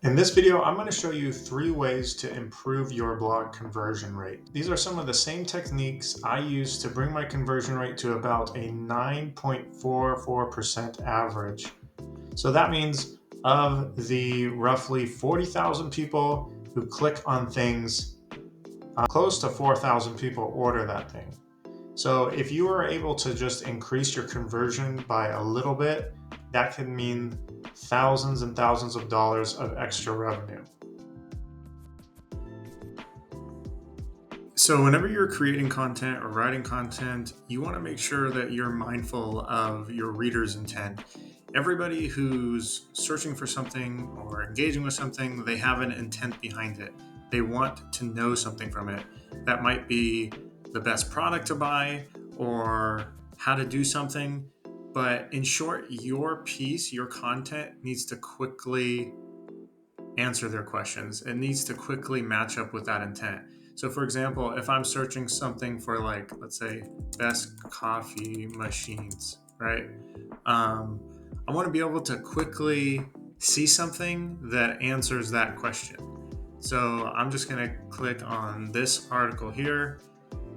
In this video, I'm going to show you 3 ways to improve your blog conversion rate. These are some of the same techniques I use to bring my conversion rate to about a 9.44% average. So that means of the roughly 40,000 people who click on things, close to 4,000 people order that thing. So if you are able to just increase your conversion by a little bit, that can mean thousands and thousands of dollars of extra revenue. So whenever you're creating content or writing content, you want to make sure that you're mindful of your reader's intent. Everybody who's searching for something or engaging with something, they have an intent behind it. They want to know something from it. That might be the best product to buy or how to do something. But in short, your piece, your content needs to quickly answer their questions. It needs to quickly match up with that intent. So, for example, if I'm searching something for, like, let's say, best coffee machines, right? I want to be able to quickly see something that answers that question. So, I'm just going to click on this article here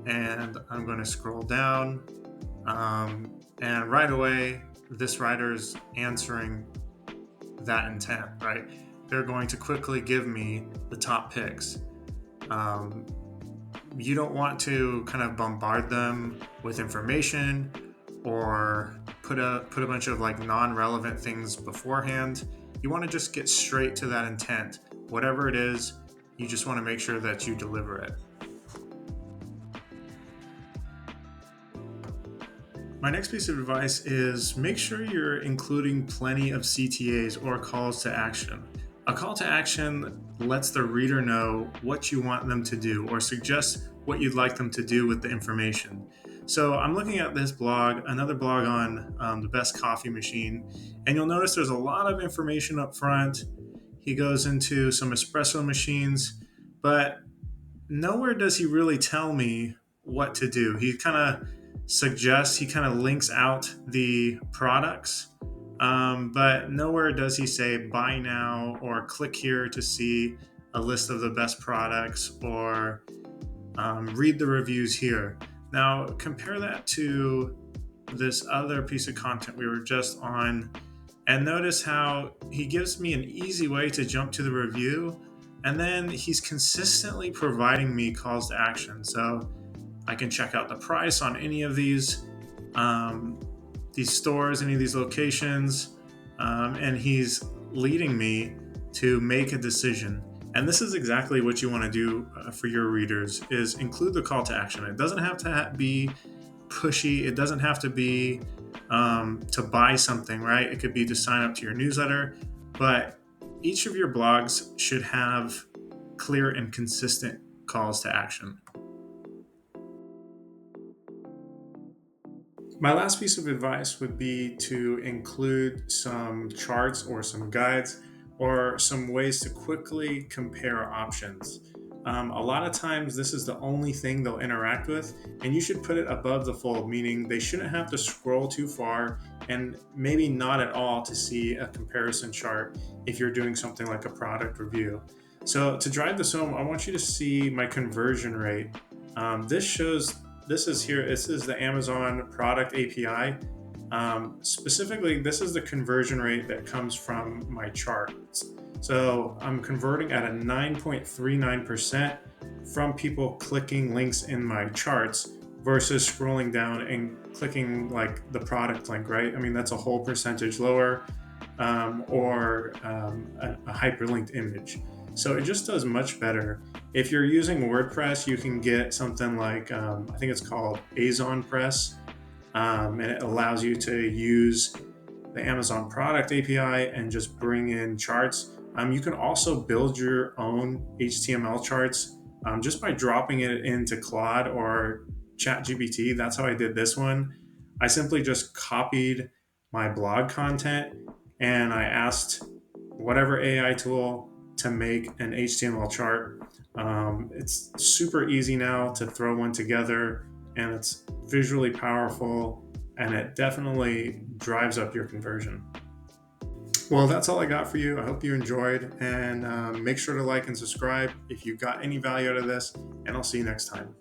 and I'm going to scroll down. And right away, this writer's answering that intent, right? They're going to quickly give me the top picks. You don't want to kind of bombard them with information or put a bunch of like non-relevant things beforehand. You want to just get straight to that intent. Whatever it is, you just want to make sure that you deliver it. My next piece of advice is make sure you're including plenty of CTAs or calls to action. A call to action lets the reader know what you want them to do or suggests what you'd like them to do with the information. So I'm looking at this blog, another blog on the best coffee machine, and you'll notice there's a lot of information up front. He goes into some espresso machines, but nowhere does he really tell me what to do. He kind of suggests, he kind of links out the products, but nowhere does he say buy now or click here to see a list of the best products or read the reviews here. Now, compare that to this other piece of content we were just on, and notice how he gives me an easy way to jump to the review, and then he's consistently providing me calls to action. So I can check out the price on any of these stores, any of these locations, and he's leading me to make a decision. And this is exactly what you want to do for your readers: is include the call to action. It doesn't have to be pushy. It doesn't have to be to buy something, right? It could be to sign up to your newsletter, but each of your blogs should have clear and consistent calls to action. My last piece of advice would be to include some charts or some guides or some ways to quickly compare options. A lot of times, this is the only thing they'll interact with, and you should put it above the fold, meaning they shouldn't have to scroll too far and maybe not at all to see a comparison chart if you're doing something like a product review. So, to drive this home, I want you to see my conversion rate. This is here. This is the Amazon product API. Specifically, this is the conversion rate that comes from my charts. So I'm converting at a 9.39% from people clicking links in my charts versus scrolling down and clicking like the product link, right? I mean, that's a whole percentage lower, or a hyperlinked image. So it just does much better. If you're using WordPress, you can get something like, I think it's called Azon Press, and it allows you to use the Amazon product API and just bring in charts. You can also build your own HTML charts just by dropping it into Claude or ChatGPT. That's how I did this one. I simply just copied my blog content and I asked whatever AI tool to make an HTML chart. It's super easy now to throw one together, and it's visually powerful, and it definitely drives up your conversion. Well, that's all I got for you. I hope you enjoyed, and make sure to like and subscribe if you got any value out of this, and I'll see you next time.